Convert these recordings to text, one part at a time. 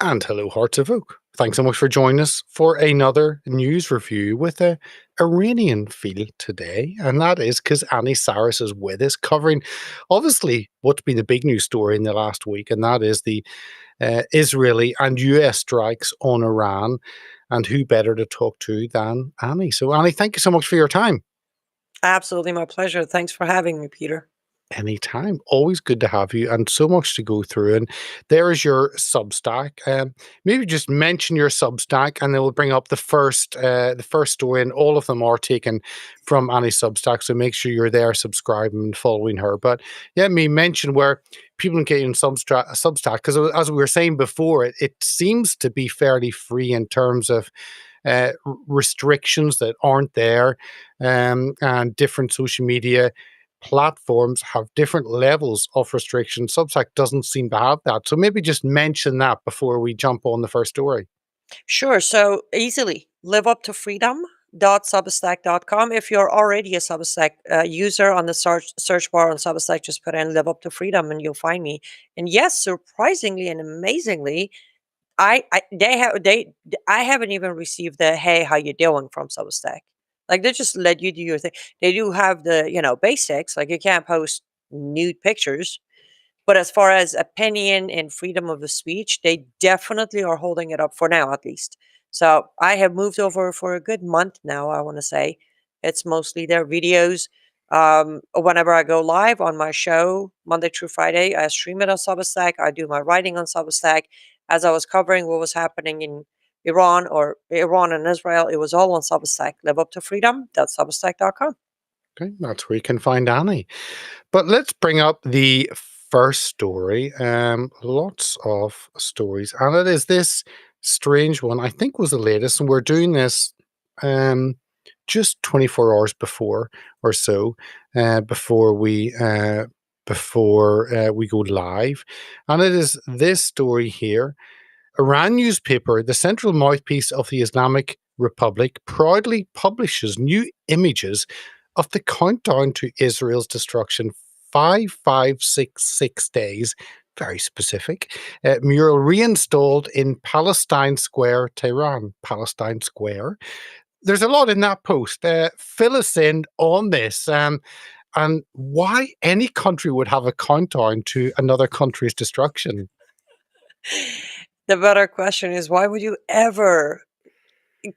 And hello, Hearts of Oak. Thanks so much for joining us for another news review with a Iranian feel today. And that is because Anni Cyrus is with us, covering obviously what's been the big news story in the last week, and that is the Israeli and US strikes on Iran. And who better to talk to than Anni? So, Anni, thank you so much for your time. Absolutely my pleasure. Thanks for having me, Peter. Anytime. Always good to have you and so much to go through. And there is your Substack. Maybe just mention your Substack and then we'll bring up the first story, and all of them are taken from Anni's Substack. So make sure you're there subscribing and following her. But yeah, me mention where people can get you in Substack, because as we were saying before, it seems to be fairly free in terms of restrictions that aren't there, and different social media platforms have different levels of restriction. Substack doesn't seem to have that. So maybe just mention that before we jump on the first story. Sure. So easily live up to freedom.substack.com. If you're already a Substack user, on the search bar on Substack, just put in live up to freedom and you'll find me. And yes, surprisingly and amazingly, I haven't even received the hey, how you doing from Substack. Like they just let you do your thing. They do have the, basics, like you can't post nude pictures. But as far as opinion and freedom of the speech, they definitely are holding it up for now, at least. So I have moved over for a good month now, I want to say. It's mostly their videos. Whenever I go live on my show, Monday through Friday, I stream it on Substack. I do my writing on Substack. As I was covering what was happening in Iran and Israel, it was all on Substack. Live up to freedom.substack.com. Okay, that's where you can find Anni. But let's bring up the first story. Lots of stories, and it is this strange one. I think was the latest, and we're doing this just 24 hours before or so, before we go live, and it is this story here. Iran newspaper, the central mouthpiece of the Islamic Republic, proudly publishes new images of the countdown to Israel's destruction. 5566 days, very specific. Mural reinstalled in Palestine Square, Tehran. Palestine Square. There's a lot in that post. Fill us in on this, and why any country would have a countdown to another country's destruction. The better question is, why would you ever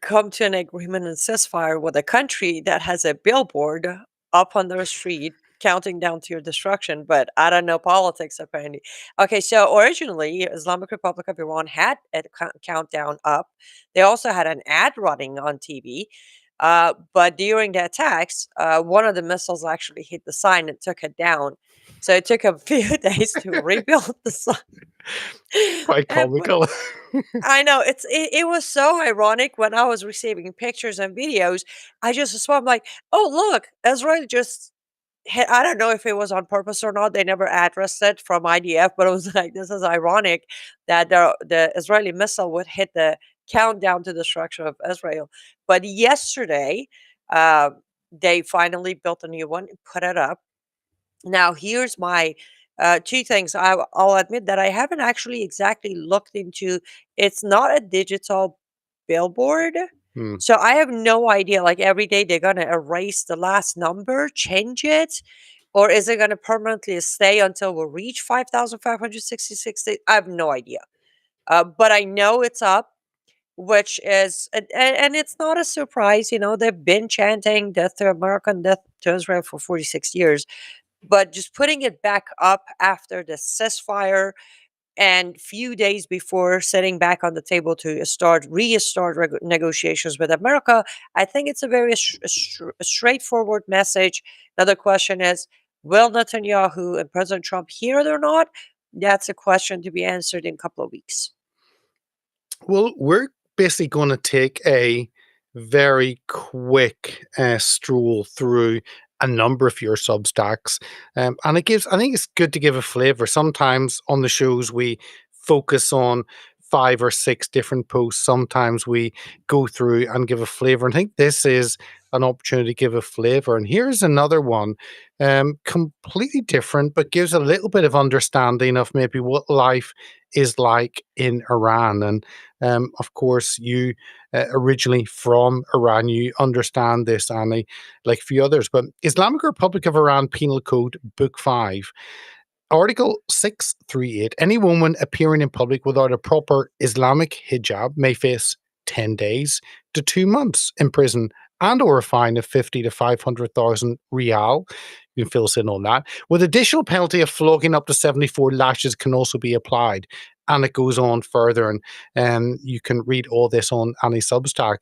come to an agreement and ceasefire with a country that has a billboard up on their street counting down to your destruction? But I don't know politics, apparently. Okay, so originally, Islamic Republic of Iran had a countdown up. They also had an ad running on TV. But during the attacks, one of the missiles actually hit the sign and took it down. So it took a few days to rebuild the sign. Quite But comical. I know it was so ironic when I was receiving pictures and videos. I just saw, I'm like, oh look, Israel just hit. I don't know if it was on purpose or not. They never addressed it from IDF, but it was like, this is ironic that the Israeli missile would hit the countdown to destruction of Israel. But yesterday, uh, they finally built a new one and put it up. Now, here's my two things. I'll admit that I haven't actually exactly looked into. It's not a digital billboard, Hmm. so I have no idea. Like every day, they're gonna erase the last number, change it, or is it gonna permanently stay until we reach 5,566 days? I have no idea. But I know it's up, which is and it's not a surprise. They've been chanting "Death to America" and "Death to Israel" for 46 years, but just putting it back up after the ceasefire and few days before sitting back on the table to restart negotiations with America, I think it's a very straightforward message. Another question is, will Netanyahu and President Trump hear it or not? That's a question to be answered in a couple of weeks. Well, we're basically going to take a very quick stroll through a number of your Substacks, and I think it's good to give a flavor. Sometimes on the shows we focus on 5 or 6 different posts. Sometimes we go through and give a flavor. I think this is an opportunity to give a flavor. And here's another one, completely different, but gives a little bit of understanding of maybe what life is like in Iran. And of course, you originally from Iran, you understand this, Annie, like a few others. But Islamic Republic of Iran Penal Code, Book 5. Article 638, any woman appearing in public without a proper Islamic hijab may face 10 days to 2 months in prison and or a fine of 50 to 500,000 rial. You can fill us in on that. With additional penalty of flogging up to 74 lashes can also be applied. And it goes on further, and you can read all this on Annie Substack.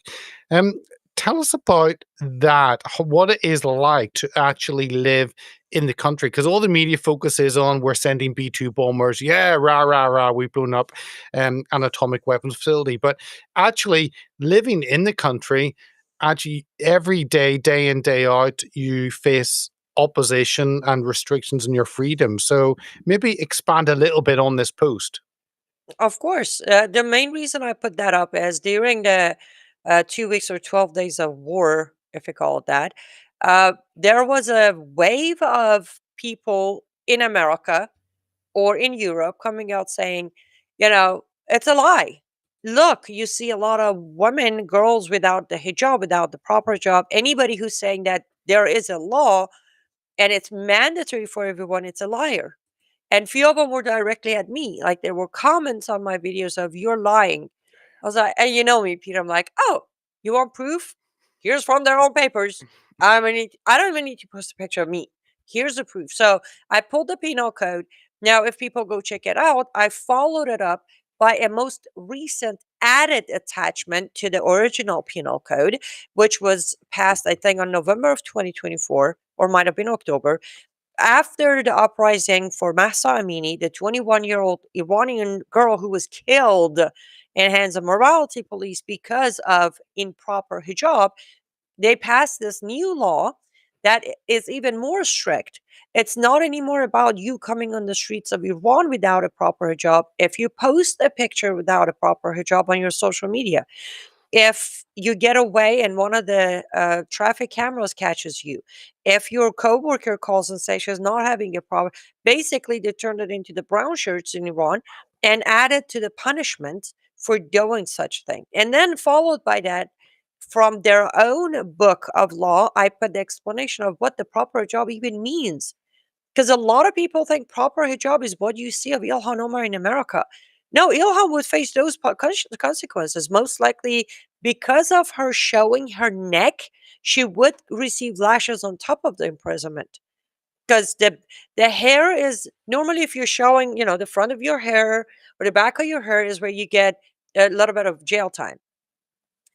Um, Tell us about that, what it is like to actually live in the country, because all the media focuses on we're sending B-2 bombers. Yeah, rah, rah, rah, we've blown up an atomic weapons facility. But actually living in the country, actually every day, day in, day out, you face opposition and restrictions in your freedom. So maybe expand a little bit on this post. Of course. The main reason I put that up is during the 2 weeks or 12 days of war, if you call it that, there was a wave of people in America or in Europe coming out saying, it's a lie. Look, you see a lot of women, girls without the hijab, without the proper job. Anybody who's saying that there is a law and it's mandatory for everyone, it's a liar. And few of them were directly at me. Like there were comments on my videos of "you're lying." I was like, and you know me, Peter. I'm like, oh, you want proof? Here's from their own papers. I don't even need to post a picture of me. Here's the proof. So I pulled the penal code. Now, if people go check it out, I followed it up by a most recent added attachment to the original penal code, which was passed, I think, on November of 2024, or might have been October, after the uprising for Mahsa Amini, the 21-year-old Iranian girl who was killed in hands of morality police because of improper hijab, they passed this new law that is even more strict. It's not anymore about you coming on the streets of Iran without a proper hijab. If you post a picture without a proper hijab on your social media, if you get away and one of the traffic cameras catches you, if your coworker calls and says she's not having a problem, basically they turned it into the brown shirts in Iran and added to the punishment for doing such thing. And then followed by that, from their own book of law, I put the explanation of what the proper job even means. Because a lot of people think proper hijab is what you see of Ilhan Omar in America. No, Ilhan would face those consequences. Most likely, because of her showing her neck, she would receive lashes on top of the imprisonment. Because the hair is normally, if you're showing, the front of your hair or the back of your hair is where you get a little bit of jail time.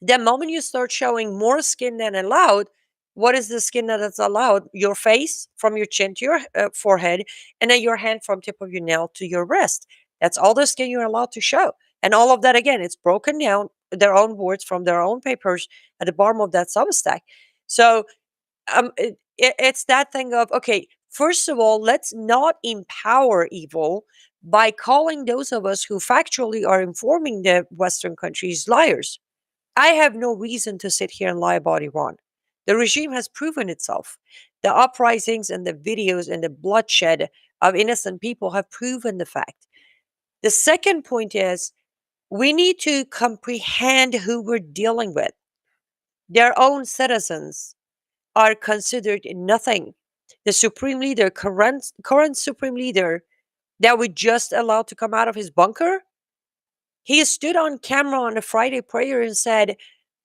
The moment you start showing more skin than allowed, what is the skin that is allowed? Your face from your chin to your forehead, and then your hand from tip of your nail to your wrist. That's all the skin you're allowed to show. And all of that, again, it's broken down, their own words from their own papers at the bottom of that Substack. So it's that thing of, okay, first of all, let's not empower evil by calling those of us who factually are informing the Western countries liars. I have no reason to sit here and lie about Iran. The regime has proven itself. The uprisings and the videos and the bloodshed of innocent people have proven the fact. The second point is we need to comprehend who we're dealing with. Their own citizens are considered nothing. The supreme leader, current supreme leader, that we just allowed to come out of his bunker, he stood on camera on a Friday prayer and said,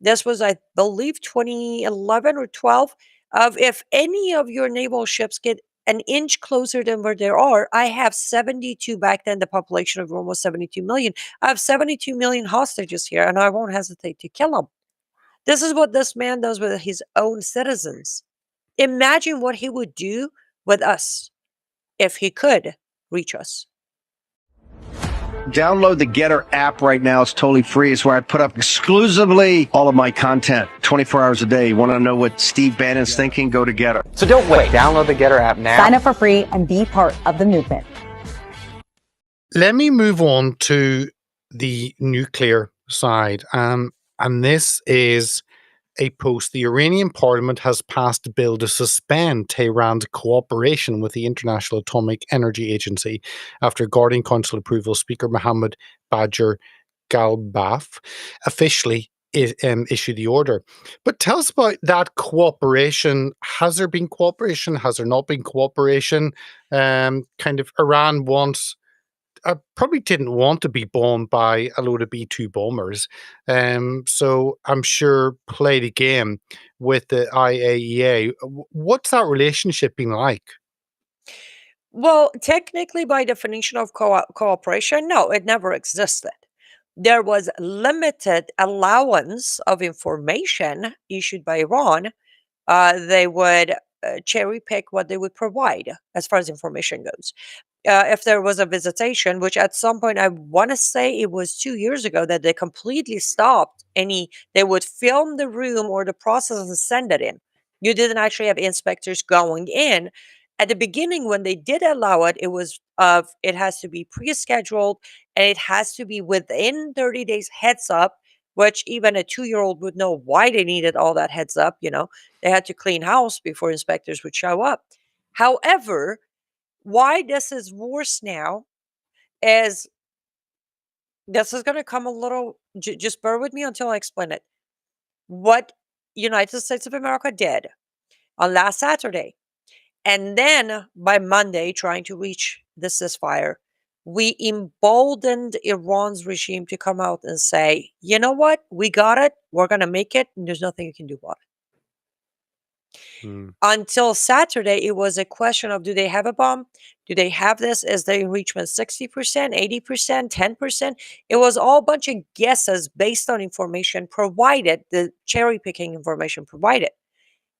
this was, I believe, 2011 or 12, of if any of your naval ships get an inch closer than where they are, I have 72, back then the population of Rome was 72 million. I have 72 million hostages here and I won't hesitate to kill them. This is what this man does with his own citizens. Imagine what he would do with us if he could reach us. Download the Getter app right now. It's totally free. It's where I put up exclusively all of my content 24 hours a day. You want to know what Steve Bannon's thinking? Go to Getter. So don't wait. Download the Getter app now. Sign up for free and be part of the movement. Let me move on to the nuclear side. And this is a post, the Iranian parliament has passed a bill to suspend Tehran's cooperation with the International Atomic Energy Agency after Guardian Council approval. Speaker Mohammed Badger Galbaf officially issued the order. But tell us about that cooperation. Has there been cooperation? Has there not been cooperation? Kind of Iran wants probably didn't want to be bombed by a load of B-2 bombers. So I'm sure played a game with the IAEA. What's that relationship been like? Well, technically, by definition of cooperation, no, it never existed. There was limited allowance of information issued by Iran. They would cherry pick what they would provide as far as information goes. If there was a visitation, which at some point I want to say it was 2 years ago that they completely stopped any, they would film the room or the process and send it in. You didn't actually have inspectors going in. At the beginning, when they did allow it, it was of it has to be pre-scheduled and it has to be within 30 days heads up, which even a 2-year-old would know why they needed all that heads up. They had to clean house before inspectors would show up. However, why this is worse now is this is going to come a little just bear with me until I explain it. What United States of America did on last Saturday, and then by Monday trying to reach the ceasefire, we emboldened Iran's regime to come out and say, you know what, we got it, we're going to make it, and there's nothing you can do about it. Hmm. Until Saturday, it was a question of, do they have a bomb? Do they have this? Is the enrichment 60%, 80%, 10%? It was all a bunch of guesses based on information provided, the cherry picking information provided.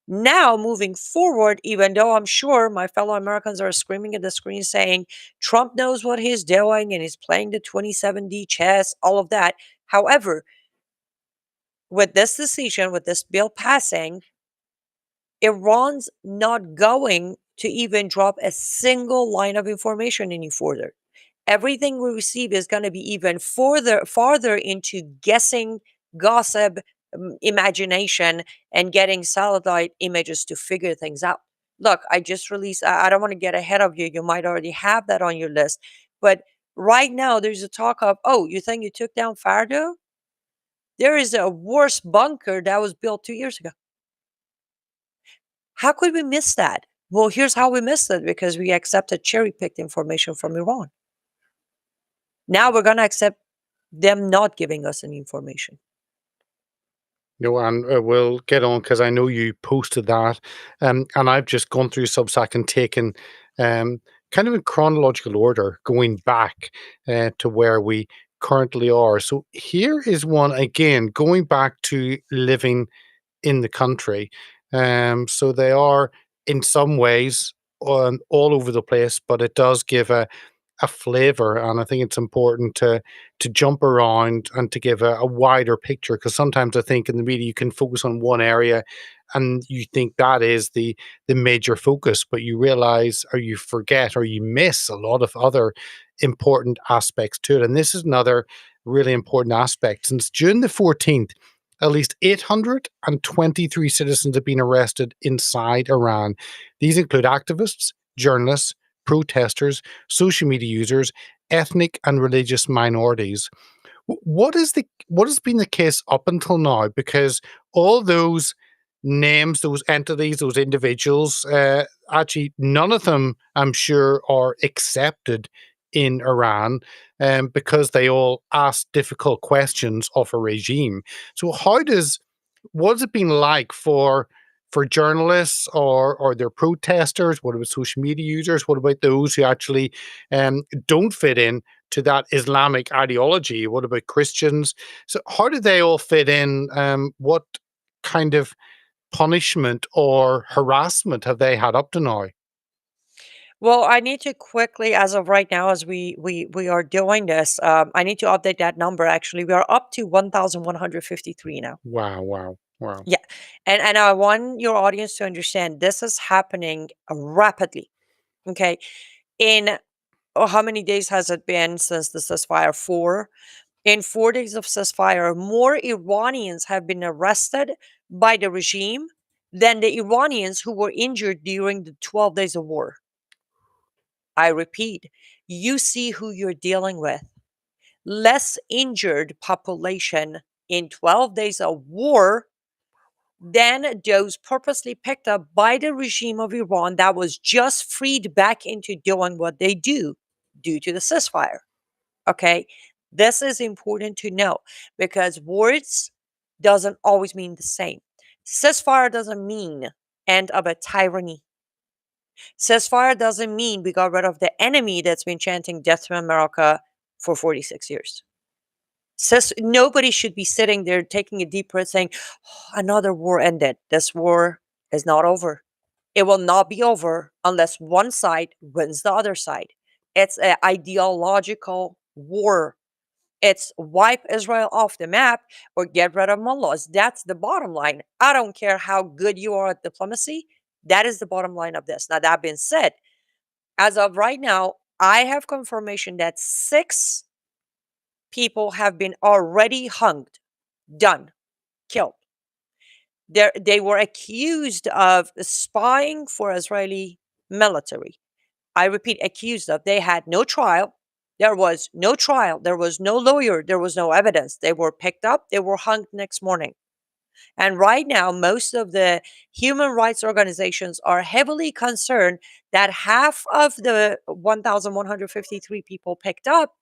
Now, moving forward, even though I'm sure my fellow Americans are screaming at the screen saying Trump knows what he's doing and he's playing the 27D chess, all of that. However, with this decision, with this bill passing, Iran's not going to even drop a single line of information any further. Everything we receive is going to be even farther into guessing, gossip, imagination, and getting satellite images to figure things out. Look, I just released, I don't want to get ahead of you. You might already have that on your list. But right now, there's a talk of, oh, you think you took down Fardo? There is a worse bunker that was built 2 years ago. How could we miss that? Well, here's how we missed it, because we accepted cherry picked information from Iran. Now we're going to accept them not giving us any information. No, and we'll get on because I know you posted that, and I've just gone through Substack and taken kind of in chronological order, going back to where we currently are. So here is one again, going back to living in the country. So they are in some ways all over the place, but it does give a flavor, and I think it's important to jump around and to give a wider picture, because sometimes I think in the media you can focus on one area and you think that is the major focus, but you realize or you forget or you miss a lot of other important aspects to it. And this is another really important aspect. Since June the 14th, at least 823 citizens have been arrested inside Iran. These include activists, journalists, protesters, social media users, ethnic and religious minorities. What has been the case up until now? Because all those names, those entities, those individuals, actually none of them, I'm sure, are accepted in Iran, because they all ask difficult questions of a regime. So what has it been like for journalists or their protesters? What about social media users? What about those who actually don't fit in to that Islamic ideology? What about Christians? So how do they all fit in? What kind of punishment or harassment have they had up to now? Well, I need to quickly, as of right now, as we are doing this, I need to update that number. Actually, we are up to 1,153 now. Wow, wow, wow. Yeah, and I want your audience to understand this is happening rapidly. Okay, in how many days has it been since the ceasefire? 4. In 4 days of ceasefire, more Iranians have been arrested by the regime than the Iranians who were injured during the 12 days of war. I repeat, you see who you're dealing with. Less injured population in 12 days of war than those purposely picked up by the regime of Iran that was just freed back into doing what they do due to the ceasefire. Okay? This is important to know because words doesn't always mean the same. Ceasefire doesn't mean end of a tyranny. Ceasefire doesn't mean we got rid of the enemy that's been chanting death to America for 46 years. Nobody should be sitting there taking a deep breath saying, "Oh, another war ended. This war is not over. It will not be over unless one side wins the other side." It's an ideological war. It's wipe Israel off the map or get rid of mullahs. That's the bottom line. I don't care how good you are at diplomacy. That is the bottom line of this. Now, that being said, as of right now, I have confirmation that 6 people have been already hung, done, killed. They were accused of spying for Israeli military. I repeat, accused of. They had no trial. There was no trial. There was no lawyer. There was no evidence. They were picked up. They were hung next morning. And right now, most of the human rights organizations are heavily concerned that half of the 1,153 people picked up,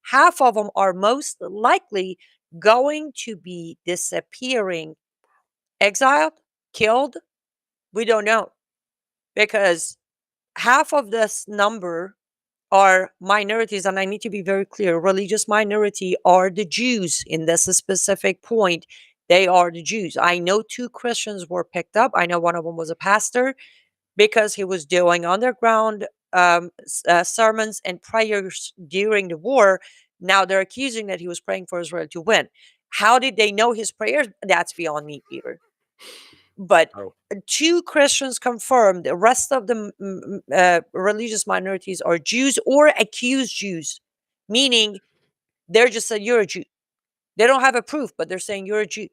half of them are most likely going to be disappearing, exiled, killed. We don't know because half of this number are minorities. And I need to be very clear, religious minority are the Jews in this specific point. They are the Jews. I know 2 Christians were picked up. I know one of them was a pastor because he was doing underground sermons and prayers during the war. Now they're accusing that he was praying for Israel to win. How did they know his prayers? That's beyond me, Peter. But Oh. 2 Christians confirmed. The rest of the religious minorities are Jews or accused Jews, meaning they're just saying you're a Jew. They don't have a proof, but they're saying you're a Jew.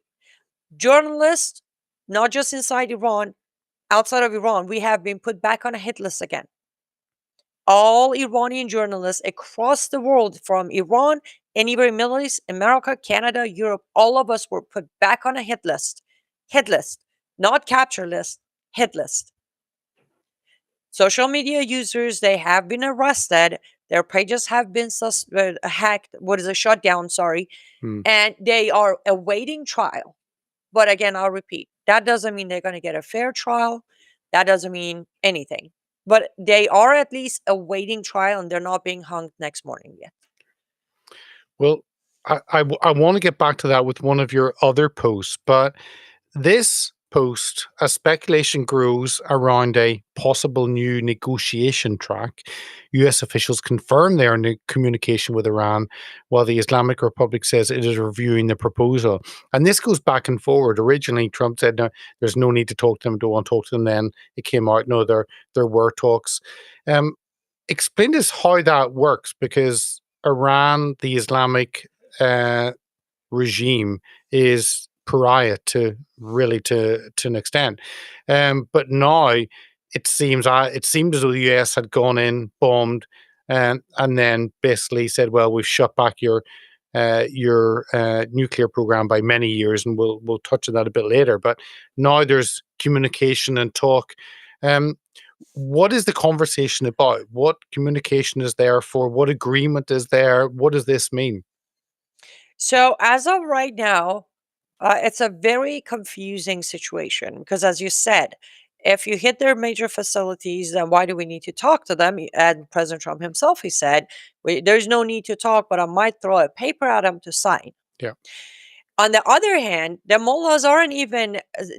Journalists, not just inside Iran, outside of Iran, we have been put back on a hit list again. All Iranian journalists across the world, from Iran, anywhere in Middle East, America, Canada, Europe, all of us were put back on a hit list. Hit list, not capture list, hit list. Social media users, they have been arrested. Their pages have been hacked. Shut down, sorry. And they are awaiting trial. But again, I'll repeat, that doesn't mean they're going to get a fair trial. That doesn't mean anything. But they are at least awaiting trial and they're not being hung next morning yet. Well, I want to get back to that with one of your other posts, but this post, as speculation grows around a possible new negotiation track, US officials confirm they are in communication with Iran, while the Islamic Republic says it is reviewing the proposal. And this goes back and forward. Originally, Trump said, no, there's no need to talk to them, don't want to talk to them. Then it came out, no, there were talks. Explain to us how that works, because Iran, the Islamic regime, is pariah to an extent. But now it seemed as though the US had gone in, bombed, and then basically said, "Well, we've shut back your nuclear program by many years," and we'll touch on that a bit later. But now there's communication and talk. What is the conversation about? What communication is there for? What agreement is there? What does this mean? So as of right now, it's a very confusing situation because, as you said, if you hit their major facilities, then why do we need to talk to them? And President Trump himself, he said, there's no need to talk, but I might throw a paper at them to sign. Yeah. On the other hand, the mullahs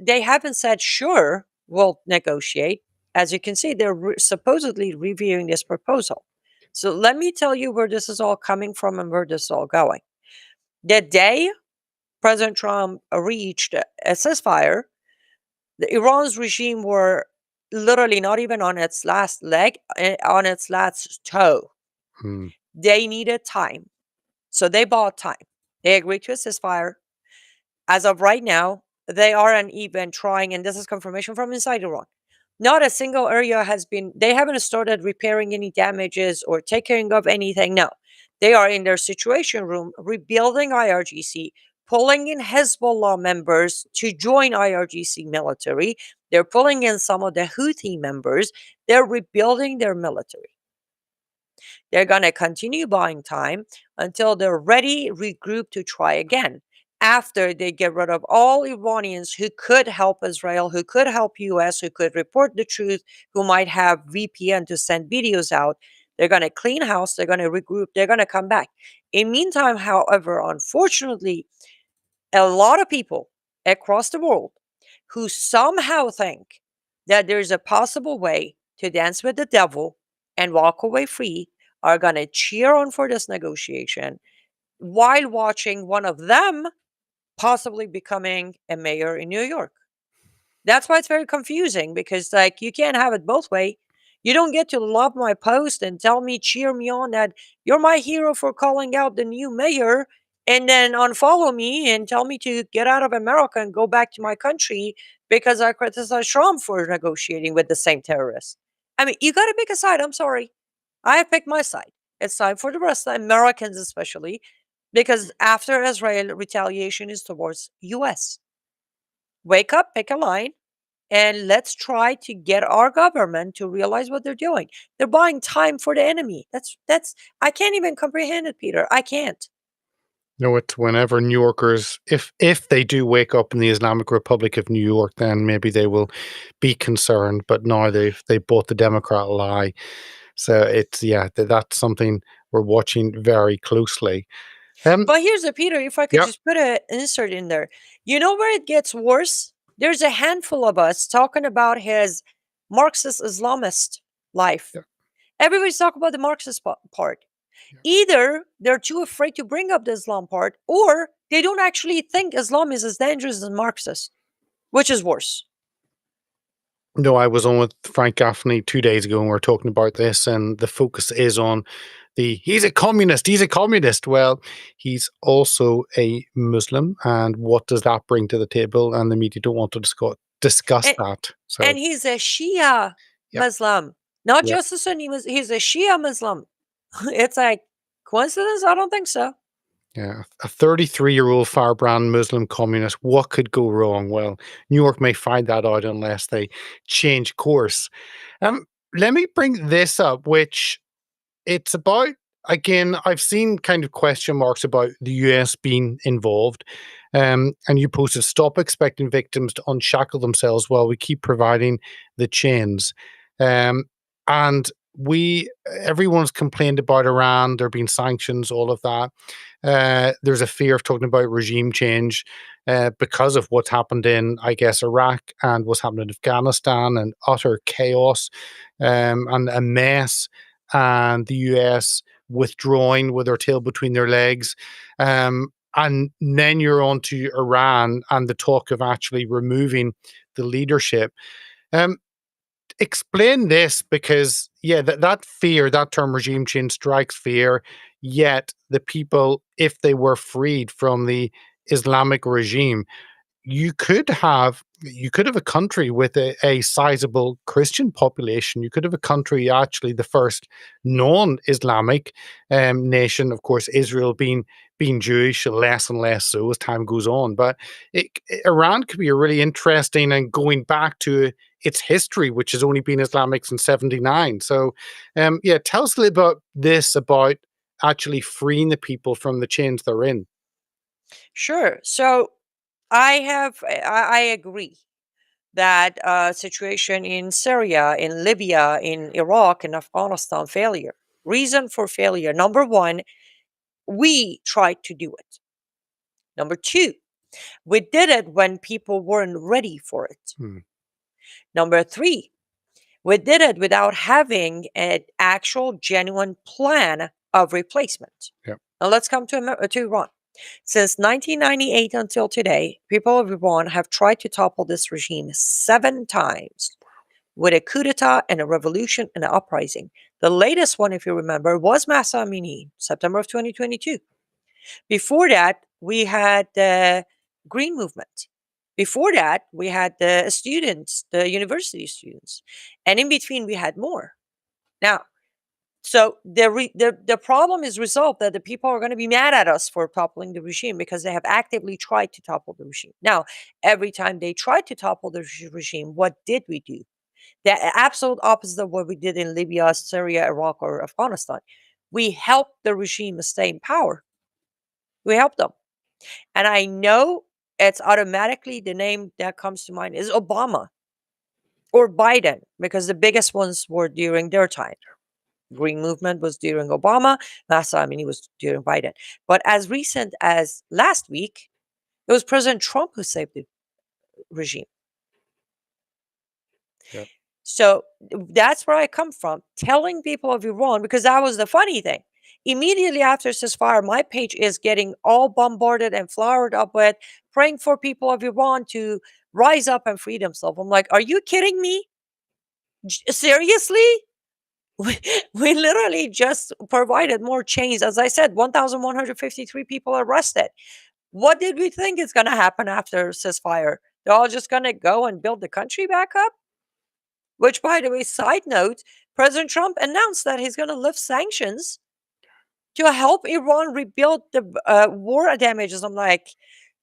they haven't said, sure, we'll negotiate. As you can see, they're supposedly reviewing this proposal. So let me tell you where this is all coming from and where this is all going. The day President Trump reached a ceasefire, Iran's regime were literally not even on its last leg, on its last toe. They needed time. So they bought time. They agreed to a ceasefire. As of right now, they aren't even trying, and this is confirmation from inside Iran. Not a single area they haven't started repairing any damages or taking of anything. No, they are in their situation room rebuilding IRGC, pulling in Hezbollah members to join IRGC military. They're pulling in some of the Houthi members. They're rebuilding their military. They're going to continue buying time until they're ready, regroup to try again. After they get rid of all Iranians who could help Israel, who could help US, who could report the truth, who might have VPN to send videos out, they're going to clean house, they're going to regroup, they're going to come back. In meantime, however, unfortunately, a lot of people across the world who somehow think that there's a possible way to dance with the devil and walk away free are going to cheer on for this negotiation while watching one of them possibly becoming a mayor in New York. That's why it's very confusing, because like you can't have it both way. You don't get to love my post and tell me, cheer me on that you're my hero for calling out the new mayor, and then unfollow me and tell me to get out of America and go back to my country because I criticize Trump for negotiating with the same terrorists. I mean, you got to pick a side. I'm sorry. I have picked my side. It's time for the rest of the Americans, especially, because after Israel, retaliation is towards US. Wake up, pick a line, and let's try to get our government to realize what they're doing. They're buying time for the enemy. That's I can't even comprehend it, Peter. I can't. No, it's whenever New Yorkers, if they do wake up in the Islamic Republic of New York, then maybe they will be concerned. But now they bought the Democrat lie, so it's that's something we're watching very closely. But here's the Peter, if I could Yep, just put an insert in there. You know where it gets worse? There's a handful of us talking about his Marxist Islamist life. yep, Everybody's talking about the Marxist part. yep. Either they're too afraid to bring up the Islam part, or they don't actually think Islam is as dangerous as Marxist, which is worse. No, I was on with Frank Gaffney 2 days ago, and we are talking about this, and the focus is on he's a communist. He's a communist. Well, he's also a Muslim, and what does that bring to the table? And the media don't want to discuss And, that. So, and he's a Shia yep, Muslim, not yep. just a Sunni Muslim. He's a Shia Muslim. It's like coincidence? I don't think so. Yeah, a 33-year-old firebrand Muslim communist. What could go wrong? Well, New York may find that out unless they change course. Um, Let me bring this up, which it's about, again, I've seen kind of question marks about the US being involved. And you posted, stop expecting victims to unshackle themselves while we keep providing the chains. Um, and everyone's complained about Iran, there have been sanctions, all of that. There's a fear of talking about regime change because of what's happened in, I guess, Iraq and what's happened in Afghanistan, and utter chaos and a mess, and the US withdrawing with their tail between their legs. And then you're on to Iran and the talk of actually removing the leadership. Um, Explain this, because that fear, that term regime change, strikes fear, yet the people, if they were freed from the Islamic regime, you could have a country with a sizable Christian population. You could have a country, actually the first non-Islamic nation, of course, Israel being Jewish, less and less so as time goes on. But Iran could be a really interesting, and going back to its history, which has only been Islamic since 79. So, tell us a little about this, about actually freeing the people from the chains they're in. Sure. So I agree that situation in Syria, in Libya, in Iraq, in Afghanistan, failure. Reason for failure. Number one, we tried to do it. Number two, we did it when people weren't ready for it. Hmm. Number three, we did it without having an actual genuine plan of replacement. Yep. Now let's come to Iran. Since 1998 until today, people of Iran have tried to topple this regime 7 times with a coup d'etat and a revolution and an uprising. The latest one, if you remember, was Masa Amini, September of 2022. Before that, we had the Green Movement. Before that, we had the students, the university students, and in between we had more. Now, so the problem is resolved that the people are going to be mad at us for toppling the regime because they have actively tried to topple the regime. Now, every time they tried to topple the regime, what did we do? The absolute opposite of what we did in Libya, Syria, Iraq, or Afghanistan. We helped the regime stay in power. We helped them. And I know it's automatically the name that comes to mind is Obama or Biden, because the biggest ones were during their time. Green movement was during Obama. Last time, it was during Biden. But as recent as last week, it was President Trump who saved the regime. Yep. So that's where I come from, telling people of Iran, because that was the funny thing. Immediately after ceasefire, my page is getting all bombarded and flowered up with praying for people of Iran to rise up and free themselves. I'm like, are you kidding me? Seriously? We literally just provided more chains. As I said, 1,153 people arrested. What did we think is going to happen after ceasefire? They're all just going to go and build the country back up? Which, by the way, side note, President Trump announced that he's going to lift sanctions to help Iran rebuild the war damages. I'm like,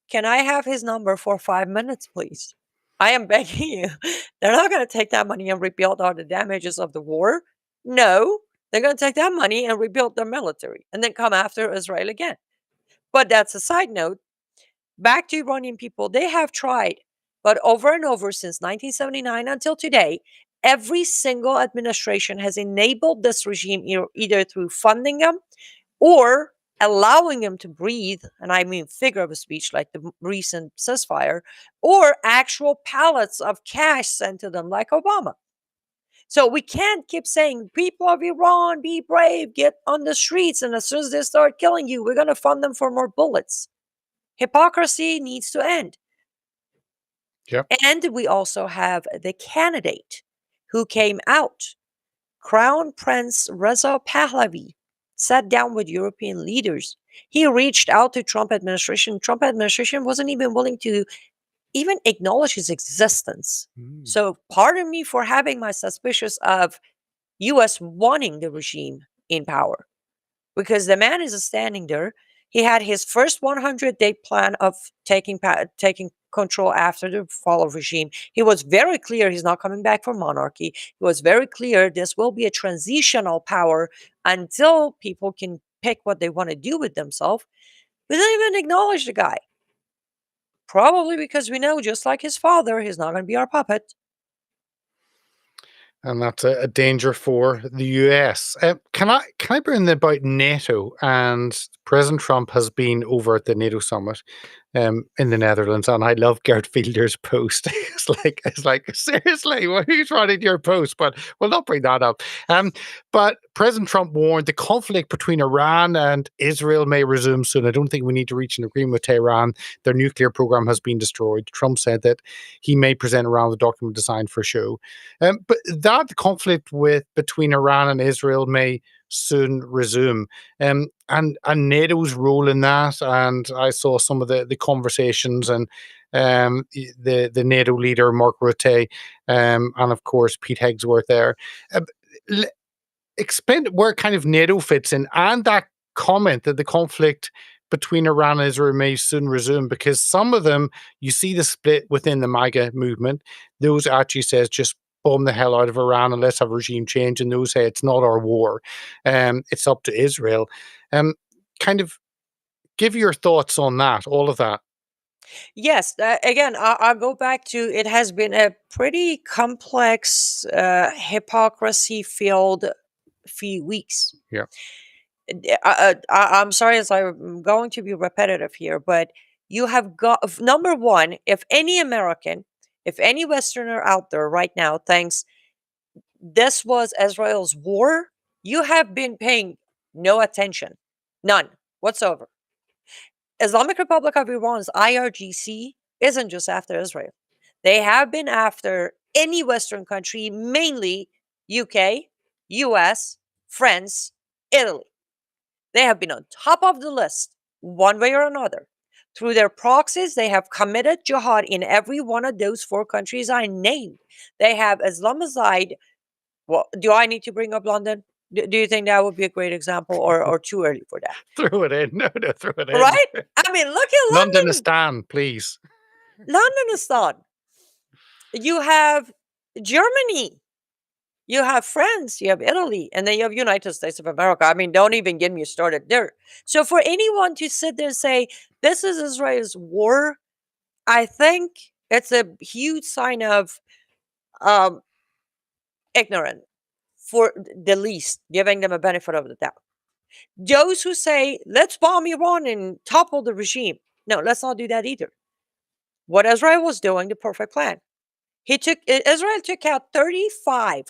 can I have his number for 5 minutes, please? I am begging you. They're not going to take that money and rebuild all the damages of the war. No, they're going to take that money and rebuild their military and then come after Israel again. But that's a side note. Back to Iranian people, they have tried, but over and over since 1979 until today, every single administration has enabled this regime either through funding them or allowing them to breathe, and I mean figure of speech like the recent ceasefire, or actual pallets of cash sent to them like Obama. So we can't keep saying, people of Iran, be brave, get on the streets, and as soon as they start killing you, we're going to fund them for more bullets. Hypocrisy needs to end. Yep. And we also have the candidate who came out, Crown Prince Reza Pahlavi, sat down with European leaders. He reached out to Trump administration. Trump administration wasn't even willing to even acknowledge his existence. So pardon me for having my suspicions of US wanting the regime in power, because the man is standing there. He had his first 100-day plan of taking control after the fall of regime. He was very clear he's not coming back for monarchy. He was very clear this will be a transitional power until people can pick what they want to do with themselves. We didn't even acknowledge the guy. Probably because we know, just like his father, he's not going to be our puppet. And that's a danger for the US. Can I bring in about NATO? And President Trump has been over at the NATO summit in the Netherlands, and I love Gerd Fielder's post. it's like seriously, well, who's running your post? But we'll not bring that up. But President Trump warned the conflict between Iran and Israel may resume soon. I don't think we need to reach an agreement with Tehran. Their nuclear program has been destroyed. Trump said that he may present Iran with a document designed for show. But that conflict between Iran and Israel may soon resume. And NATO's role in that, and I saw some of the conversations, and the NATO leader Mark Rutte, and of course Pete Hegsworth there. Explain where kind of NATO fits in, and that comment that the conflict between Iran and Israel may soon resume, because some of them, you see the split within the MAGA movement. Those actually says just bomb the hell out of Iran and let's have regime change, and those say it's not our war, it's up to Israel. Kind of give your thoughts on that, all of that. Yes, again, I'll go back to, it has been a pretty complex, hypocrisy-filled few weeks. Yeah. I'm sorry as I'm going to be repetitive here, but you have got, number one, if any American, if any Westerner out there right now thinks this was Israel's war, you have been paying no attention. None whatsoever. Islamic Republic of Iran's IRGC isn't just after Israel. They have been after any Western country, mainly UK, US, France, Italy. They have been on top of the list one way or another. Through their proxies, they have committed jihad in every one of those 4 countries I named. They have Islamicide. Well, do I need to bring up London? Do you think that would be a great example, or too early for that? Throw it in. No, throw it in. Right? I mean, look at London. Londonistan, please. Londonistan. You have Germany. You have France, you have Italy, and then you have United States of America. I mean, don't even get me started there. So for anyone to sit there and say, this is Israel's war, I think it's a huge sign of ignorance, for the least, giving them a benefit of the doubt. Those who say, let's bomb Iran and topple the regime. No, let's not do that either. What Israel was doing, the perfect plan. Israel took out 35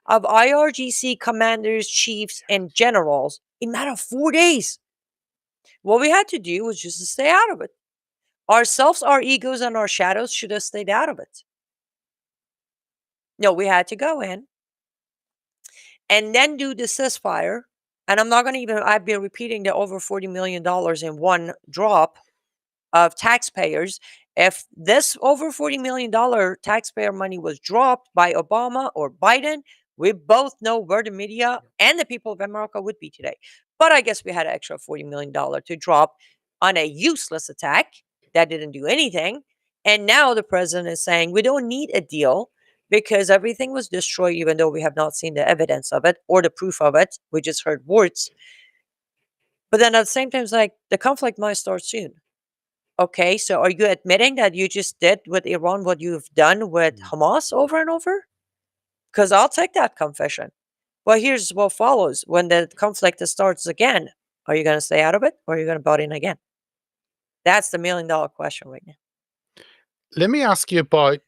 of IRGC commanders, chiefs, and generals in a matter of 4 days. What we had to do was just to stay out of it. Ourselves, our egos, and our shadows should have stayed out of it. No, we had to go in and then do the ceasefire. And I'm not going to even, I've been repeating the over $40 million in one drop of taxpayers. If this over $40 million taxpayer money was dropped by Obama or Biden, we both know where the media and the people of America would be today. But I guess we had an extra $40 million to drop on a useless attack that didn't do anything. And now the president is saying we don't need a deal because everything was destroyed, even though we have not seen the evidence of it or the proof of it. We just heard words. But then at the same time, it's like the conflict might start soon. Okay, so are you admitting that you just did with Iran what you've done with Hamas over and over? Because I'll take that confession. Well, here's what follows. When the conflict starts again, are you going to stay out of it or are you going to butt in again? That's the $1 million question right now. Let me ask you about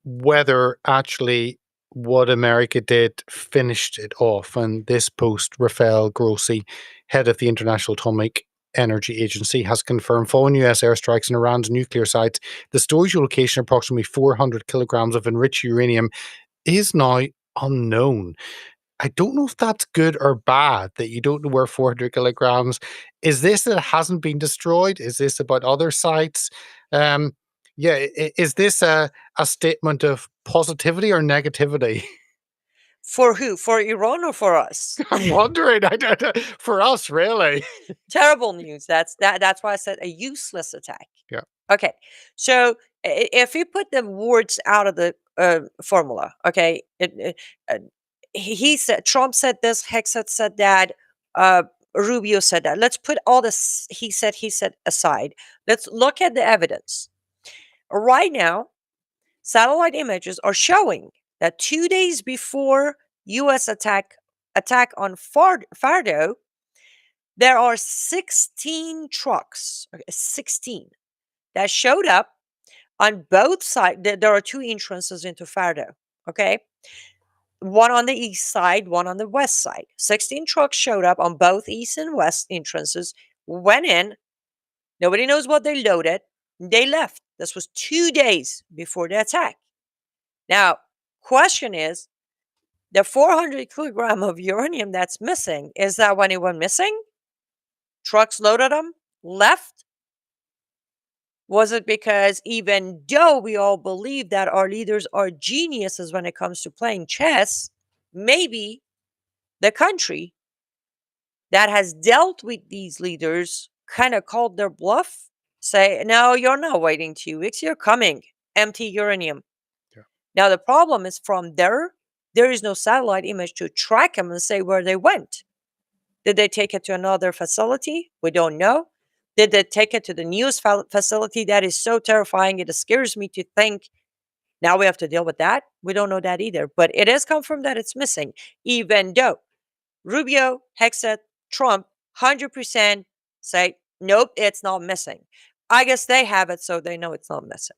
whether actually what America did finished it off. And this post, Rafael Grossi, head of the International Atomic Energy Agency, has confirmed following US airstrikes on Iran's nuclear sites, the storage location of approximately 400 kilograms of enriched uranium is now unknown. I don't know if that's good or bad that you don't know where 400 kilograms. Is this that it hasn't been destroyed? Is this about other sites? Is this a statement of positivity or negativity? For who? For Iran or for us? I'm wondering. For us, really. Terrible news. That's why I said a useless attack. Yeah. Okay. So if you put the words out of the formula, okay, he said, Trump said this, Hexet said that, Rubio said that. Let's put all this he said aside. Let's look at the evidence. Right now, satellite images are showing that 2 days before U.S. attack on Fardo, there are 16 trucks, 16, that showed up on both sides. There are 2 entrances into Fardo, okay? One on the east side, one on the west side. 16 trucks showed up on both east and west entrances, went in. Nobody knows what they loaded. They left. This was 2 days before the attack. Now, question is, the 400 kilogram of uranium that's missing, is that when it went missing? Trucks loaded them, left? Was it because even though we all believe that our leaders are geniuses when it comes to playing chess, maybe the country that has dealt with these leaders kind of called their bluff, say, no, you're not waiting 2 weeks, you're coming, empty uranium. Yeah. Now, the problem is from there is no satellite image to track them and say where they went. Did they take it to another facility? We don't know. Did they take it to the newest facility? That is so terrifying. It scares me to think now we have to deal with that. We don't know that either. But it is confirmed that it's missing, even though Rubio, Hexet, Trump, 100% say, nope, it's not missing. I guess they have it, so they know it's not missing.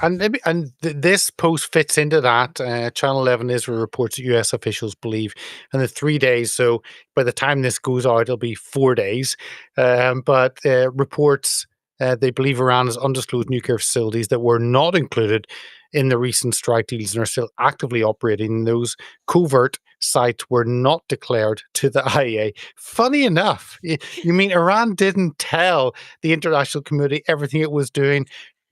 And this post fits into that. Channel 11 Israel reports that US officials believe in the 3 days. So by the time this goes out, it'll be 4 days. But reports they believe Iran has undisclosed nuclear facilities that were not included in the recent strike deals and are still actively operating. Those covert sites were not declared to the IEA. Funny enough, you mean Iran didn't tell the international community everything it was doing?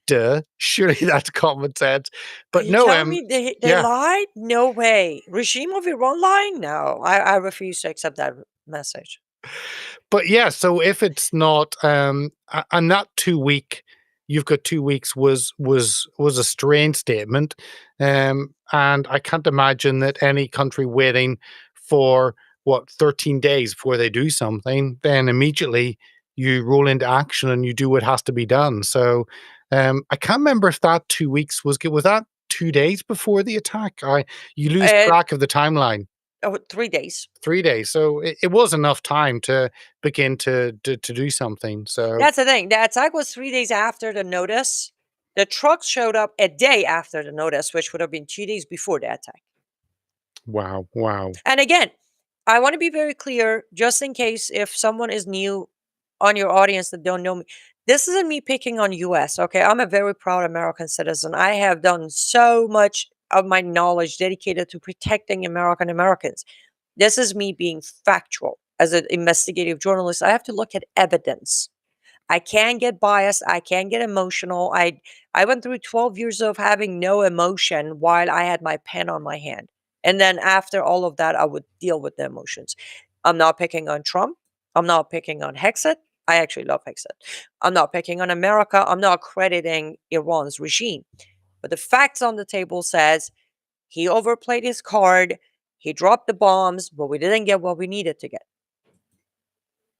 Duh, surely that's common sense. Are But you no, telling me they yeah. lied? No way. Regime of Iran lying? No, I refuse to accept that message. But yeah, so if it's not, and that 2 week, you've got 2 weeks was a strange statement, and I can't imagine that any country waiting for 13 days before they do something, then immediately you roll into action and you do what has to be done. So, I can't remember if that 2 weeks was good. Was that 2 days before the attack? You lose Uh, track of the timeline. 3 days. 3 days. So it was enough time to begin to do something. So That's the thing. The attack was 3 days after the notice. The trucks showed up a day after the notice, which would have been 2 days before the attack. wow, wow. And again, I want to be very clear, just in case if someone is new on your audience that don't know me. This isn't me picking on US, okay? I'm a very proud American citizen. I have done so much of my knowledge dedicated to protecting Americans. This is me being factual. As an investigative journalist, I have to look at evidence. I can't get biased. I can't get emotional. I went through 12 years of having no emotion while I had my pen on my hand. And then after all of that, I would deal with the emotions. I'm not picking on Trump. I'm not picking on Hexet. I actually love Hexet. I'm not picking on America. I'm not crediting Iran's regime. But the facts on the table says he overplayed his card. He dropped the bombs, but we didn't get what we needed to get.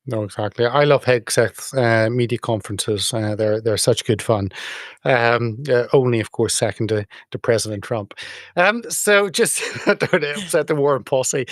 No, exactly. I love Hegseth's media conferences. They're such good fun. Only, of course, second to President Trump. So just don't upset the war and posse.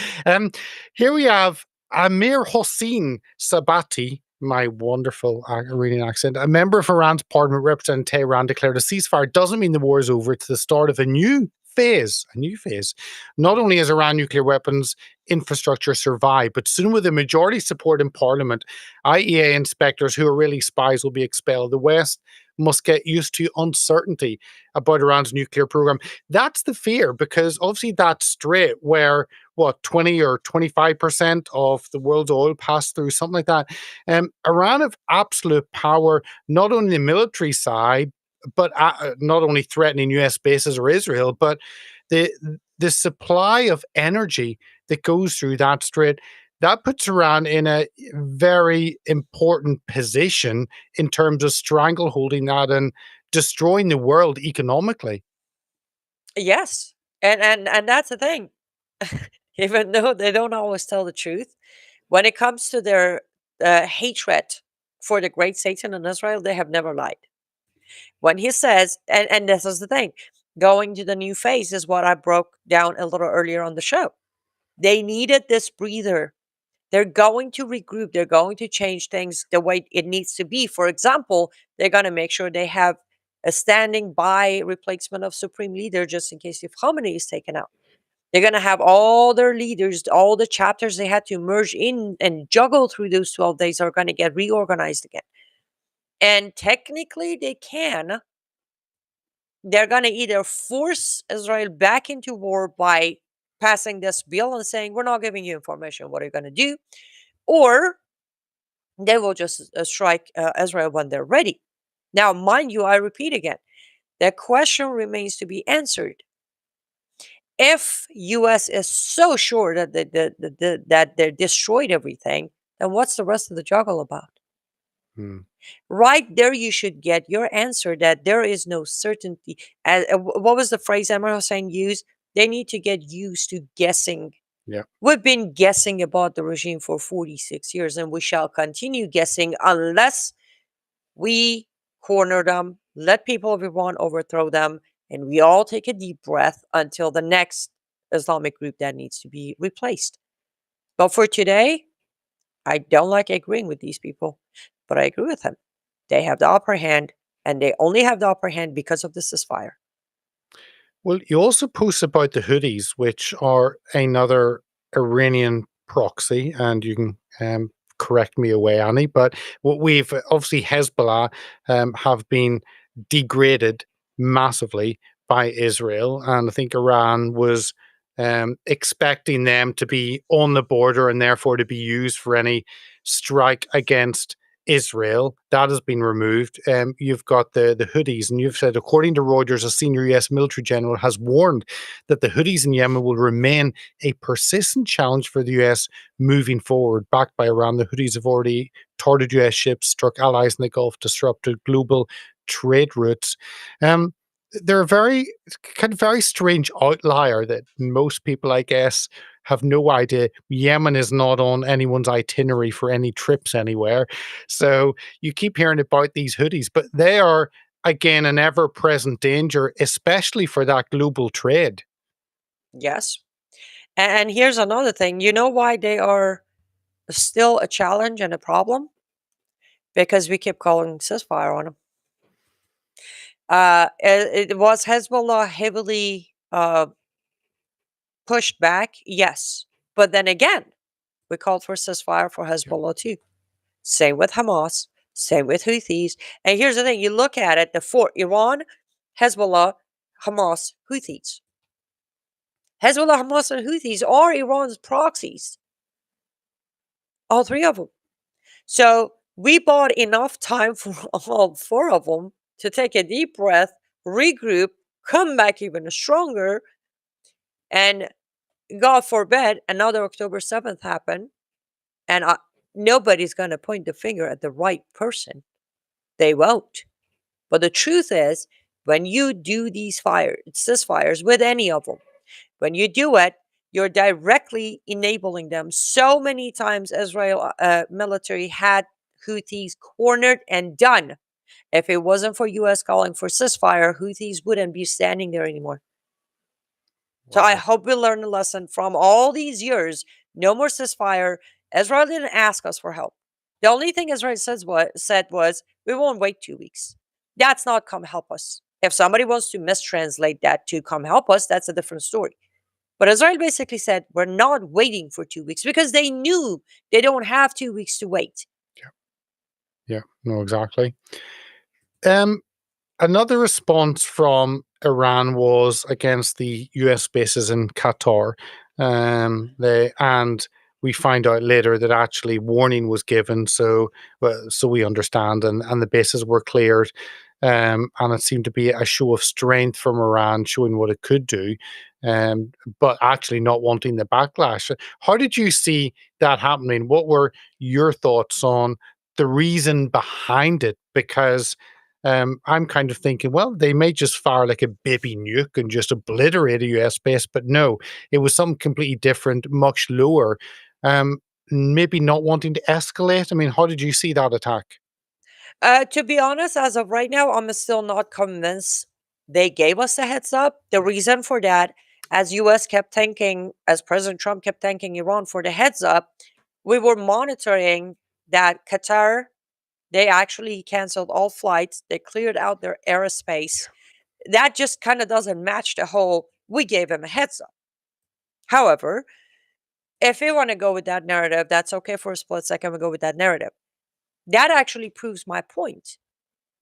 Here we have Amir Hossein Sabati, my wonderful Iranian accent, a member of Iran's parliament representing Tehran, declared a ceasefire doesn't mean the war is over. It's the start of a new phase. A new phase. Not only has Iran nuclear weapons infrastructure survive, but soon with a majority support in parliament, IEA inspectors who are really spies will be expelled. The West must get used to uncertainty about Iran's nuclear program. That's the fear, because obviously that strait where 20 or 25% of the world's oil passed through, something like that. Iran have absolute power, not only the military side, but not only threatening US bases or Israel, but the the supply of energy that goes through that strait, that puts Iran in a very important position in terms of strangleholding that and destroying the world economically. Yes. And that's the thing. Even though they don't always tell the truth, when it comes to their hatred for the great Satan in Israel, they have never lied. When he says, and this is the thing, going to the new phase is what I broke down a little earlier on the show. They needed this breather. They're going to regroup. They're going to change things the way it needs to be. For example, they're going to make sure they have a standing by replacement of supreme leader just in case if Khamenei is taken out. They're going to have all their leaders, all the chapters they had to merge in and juggle through those 12 days are going to get reorganized again. And technically, they can. They're going to either force Israel back into war by passing this bill and saying, we're not giving you information. What are you going to do? Or they will just strike Israel when they're ready. Now, mind you, I repeat again, the question remains to be answered. If US is so sure that that they destroyed everything, then what's the rest of the juggle about? Hmm. Right there, you should get your answer that there is no certainty. What was the phrase Emma Hussein used? They need to get used to guessing. Yeah. We've been guessing about the regime for 46 years, and we shall continue guessing unless we corner them, let people of Iran overthrow them, and we all take a deep breath until the next Islamic group that needs to be replaced. But for today, I don't like agreeing with these people, but I agree with them. They have the upper hand, and they only have the upper hand because of the ceasefire. Well, you also post about the Houthis, which are another Iranian proxy, and you can correct me away, Annie. But what we've obviously Hezbollah have been degraded massively by Israel, and I think Iran was expecting them to be on the border and therefore to be used for any strike against Israel. That has been removed. You've got the Houthis, and you've said, according to Reuters, a senior US military general has warned that the Houthis in Yemen will remain a persistent challenge for the US moving forward. Backed by Iran, the Houthis have already targeted US ships, struck allies in the Gulf, disrupted global trade routes. Um, they're a very strange outlier that most people, I guess, have no idea. Yemen is not on anyone's itinerary for any trips anywhere. So you keep hearing about these Houthis, but they are again an ever-present danger, especially for that global trade. Yes. And here's another thing. You know why they are still a challenge and a problem? Because we keep calling ceasefire on them. It was Hezbollah heavily pushed back, yes. But then again, we called for ceasefire for Hezbollah too. Same with Hamas, same with Houthis. And here's the thing, you look at it, the four: Iran, Hezbollah, Hamas, Houthis. Hezbollah, Hamas, and Houthis are Iran's proxies. All three of them. So we bought enough time for all four of them to take a deep breath, regroup, come back even stronger, and God forbid another October 7th happen, and nobody's going to point the finger at the right person. They won't. But the truth is, when you do these ceasefires with any of them, when you do it, you're directly enabling them. So many times Israel military had Houthis cornered and done. If it wasn't for US calling for ceasefire, Houthis wouldn't be standing there anymore. So I hope we learn a lesson from all these years. No more ceasefire. Israel didn't ask us for help. The only thing Israel said was, we won't wait 2 weeks. That's not come help us. If somebody wants to mistranslate that to come help us, that's a different story. But Israel basically said, we're not waiting for 2 weeks because they knew they don't have 2 weeks to wait. Yeah, no, exactly. Another response from Iran was against the US bases in Qatar. And we find out later that actually warning was given, so we understand, and the bases were cleared. And it seemed to be a show of strength from Iran, showing what it could do, but actually not wanting the backlash. How did you see that happening? What were your thoughts on the reason behind it? Because I'm kind of thinking, well, they may just fire like a baby nuke and just obliterate a US base, but no, it was something completely different, much lower. Um, Maybe not wanting to escalate. I mean, how did you see that attack? To be honest, as of right now, I'm still not convinced they gave us a heads up. The reason for that, as US kept thanking, as President Trump kept thanking Iran for the heads up, we were monitoring that Qatar, they actually canceled all flights. They cleared out their airspace. That just kind of doesn't match the whole, we gave him a heads up. However, if we want to go with that narrative, that's okay for a split second, we go with that narrative. That actually proves my point.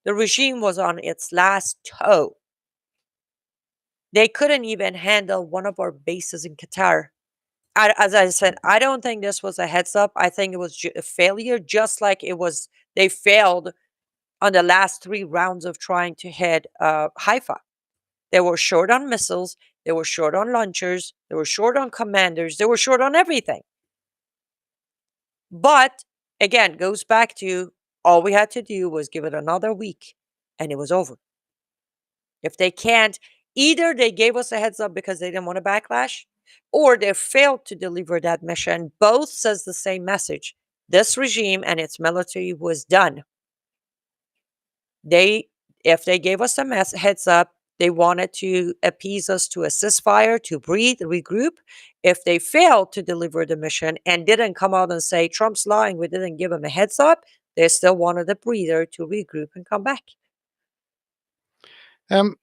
The regime was on its last toe. They couldn't even handle one of our bases in Qatar. As I said, I don't think this was a heads up. I think it was a failure, just like it was, they failed on the last 3 rounds of trying to hit Haifa. They were short on missiles, they were short on launchers, they were short on commanders, they were short on everything. But again, goes back to, all we had to do was give it another week and it was over. If they can't, either they gave us a heads up because they didn't want a backlash, or they failed to deliver that mission. Both says the same message. This regime and its military was done. If they gave us a heads up, they wanted to appease us to a ceasefire, to breathe, regroup. If they failed to deliver the mission and didn't come out and say, Trump's lying, we didn't give him a heads up, they still wanted a breather to regroup and come back. Um,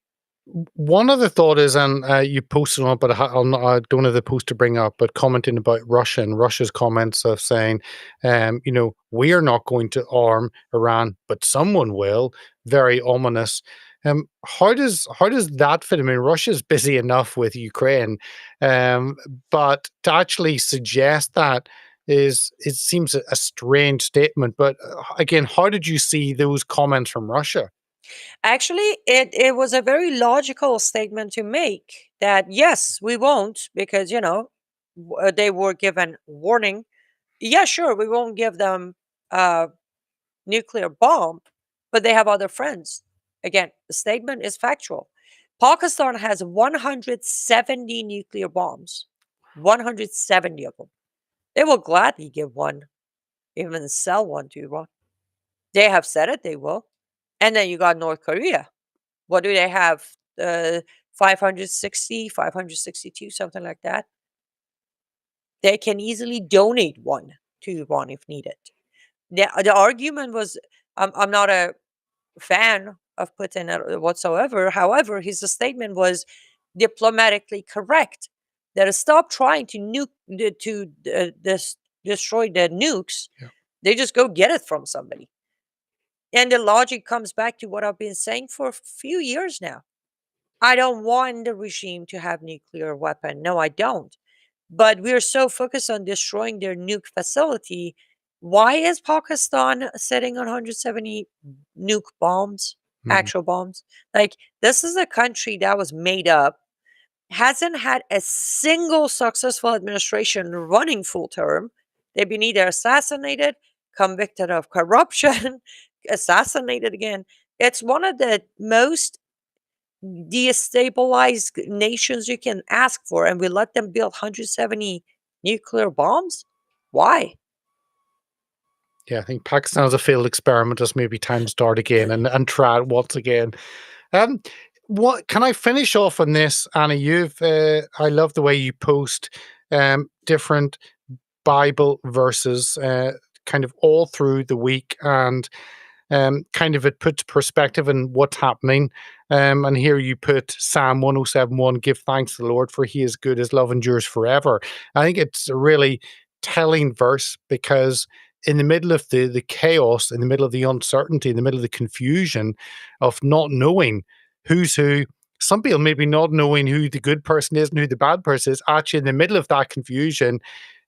One other thought is, and you posted on it, but I don't have the post to bring up, but commenting about Russia and Russia's comments of saying, we are not going to arm Iran, but someone will. Very ominous. How does that fit? I mean, Russia's busy enough with Ukraine, um, but to actually suggest that it seems a strange statement. But again, how did you see those comments from Russia? Actually, it was a very logical statement to make that yes, we won't because, they were given warning. Yeah, sure, we won't give them a nuclear bomb, but they have other friends. Again, the statement is factual. Pakistan has 170 nuclear bombs, 170 of them. They will gladly give one, even sell one to Iran. They have said it, they will. And then you got North Korea. What do they have? 560, 562, something like that. They can easily donate one to Iran if needed. The argument was I'm not a fan of Putin whatsoever. However, his statement was diplomatically correct. That stop trying to destroy the nukes. Yeah. They just go get it from somebody. And the logic comes back to what I've been saying for a few years now. I don't want the regime to have nuclear weapon. No, I don't. But we're so focused on destroying their nuke facility. Why is Pakistan sitting on 170 nuke bombs, Mhm. actual bombs? Like, this is a country that was made up, hasn't had a single successful administration running full term. They've been either assassinated, convicted of corruption, assassinated again. It's one of the most destabilized nations you can ask for, and we let them build 170 nuclear bombs? Why? Yeah, I think Pakistan as a failed experiment. Just maybe time to start again and try it once again. Um, what can I finish off on this, Anna? I love the way you post different Bible verses kind of all through the week, and kind of it puts perspective in what's happening. And here you put Psalm 107:1, give thanks to the Lord, for he is good, his love endures forever. I think it's a really telling verse because in the middle of the chaos, in the middle of the uncertainty, in the middle of the confusion of not knowing who's who, some people maybe not knowing who the good person is and who the bad person is, actually in the middle of that confusion,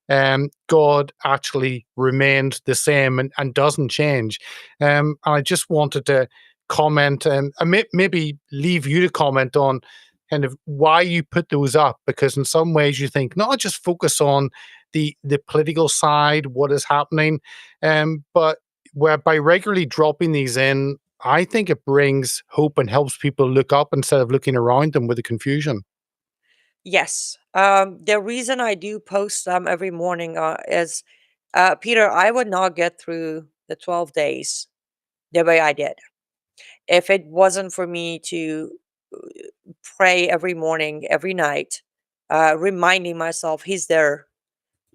God actually remained the same and doesn't change. And I just wanted to comment and maybe leave you to comment on kind of why you put those up, because in some ways you think not just focus on the political side, what is happening, but where by regularly dropping these in, I think it brings hope and helps people look up instead of looking around them with the confusion. Yes. The reason I do post every morning is, Peter, I would not get through the 12 days the way I did if it wasn't for me to pray every morning, every night, reminding myself He's there.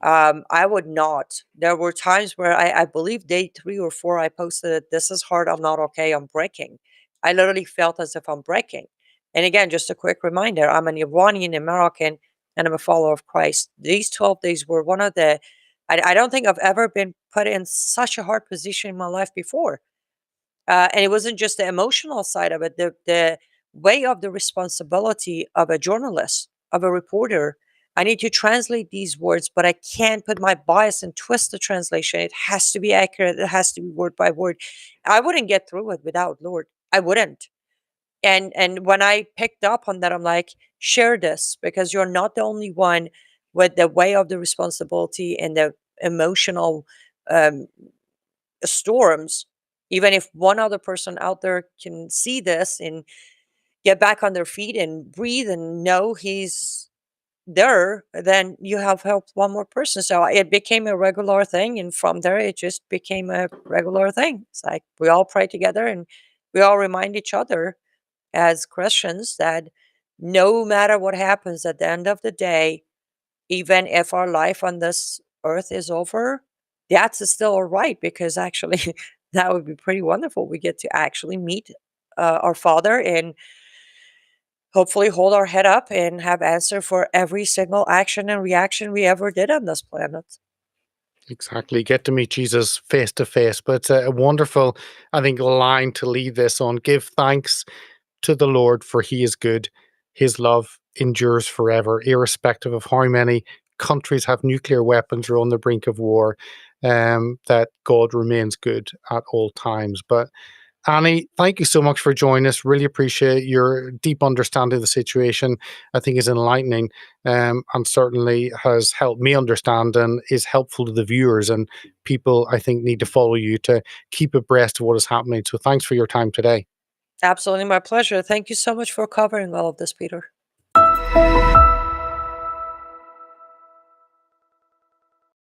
I would not. There were times where I believe day 3 or 4, I posted it. This is hard. I'm not okay. I'm breaking. I literally felt as if I'm breaking. And again, just a quick reminder, I'm an Iranian American and I'm a follower of Christ. These 12 days were one of I don't think I've ever been put in such a hard position in my life before. And it wasn't just the emotional side of it, the way of the responsibility of a journalist, of a reporter. I need to translate these words, but I can't put my bias and twist the translation. It has to be accurate. It has to be word by word. I wouldn't get through it without Lord. I wouldn't. And when I picked up on that, I'm like, share this because you're not the only one with the way of the responsibility and the emotional um, storms. Even if one other person out there can see this and get back on their feet and breathe and know He's there, then you have helped one more person. So it became a regular thing. And from there, it just became a regular thing. It's like we all pray together and we all remind each other as Christians that no matter what happens at the end of the day, even if our life on this earth is over, that's still all right because actually that would be pretty wonderful. We get to actually meet our Father and hopefully hold our head up and have answer for every single action and reaction we ever did on this planet. Exactly. Get to meet Jesus face to face. But it's a wonderful, I think, line to leave this on. Give thanks to the Lord, for he is good. His love endures forever, irrespective of how many countries have nuclear weapons or on the brink of war, that God remains good at all times. But Annie, thank you so much for joining us. Really appreciate your deep understanding of the situation. I think is enlightening, and certainly has helped me understand and is helpful to the viewers and people I think need to follow you to keep abreast of what is happening. So thanks for your time today. Absolutely my pleasure. Thank you so much for covering all of this, Peter.